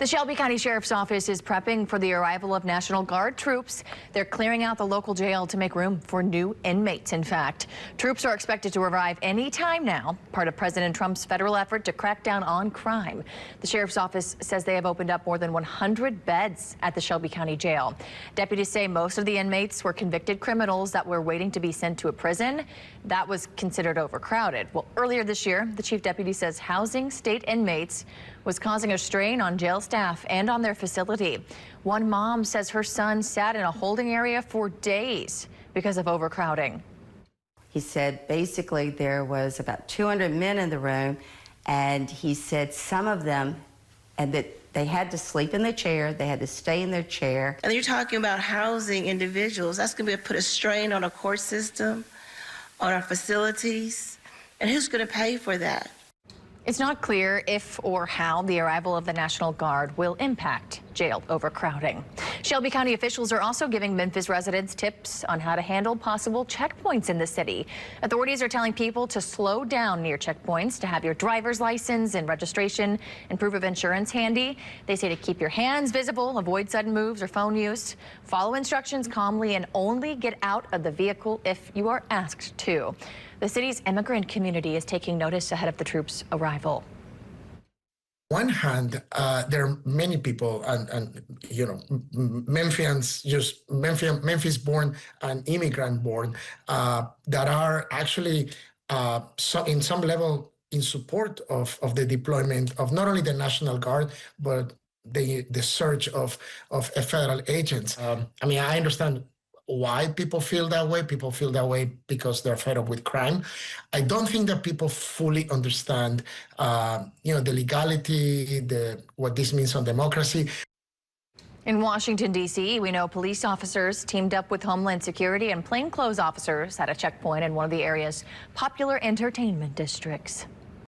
The Shelby County Sheriff's Office is prepping for the arrival of National Guard troops. They're clearing out the local jail to make room for new inmates. In fact, troops are expected to arrive any time now, part of President Trump's federal effort to crack down on crime. The Sheriff's Office says they have opened up more than 100 beds at the Shelby County Jail. Deputies say most of the inmates were convicted criminals that were waiting to be sent to a prison that was considered overcrowded. Well, earlier this year, the chief deputy says housing state inmates was causing a strain on jail staff and on their facility. One mom says her son sat in a holding area for days because of overcrowding. He said basically there was about 200 men in the room, and he said some of them, and that they had to sleep in their chair, they had to stay in their chair. And you're talking about housing individuals. That's going to put a strain on our court system, on our facilities, and who's going to pay for that? It's not clear if or how the arrival of the National Guard will impact jail overcrowding. Shelby County officials are also giving Memphis residents tips on how to handle possible checkpoints in the city. Authorities are telling people to slow down near checkpoints, to have your driver's license and registration and proof of insurance handy. They say to keep your hands visible, avoid sudden moves or phone use, follow instructions calmly, and only get out of the vehicle if you are asked to. The city's immigrant community is taking notice ahead of the troops' arrival. One hand, there are many people, and you know, Memphis born and immigrant born, that are actually in some level in support of the deployment of not only the National Guard, but the search of federal agents. I mean, I understand why people feel that way. People feel that way because they're fed up with crime. I don't think that people fully understand, the legality, what this means on democracy. In Washington, D.C., we know police officers teamed up with Homeland Security and plainclothes officers at a checkpoint in one of the area's popular entertainment districts.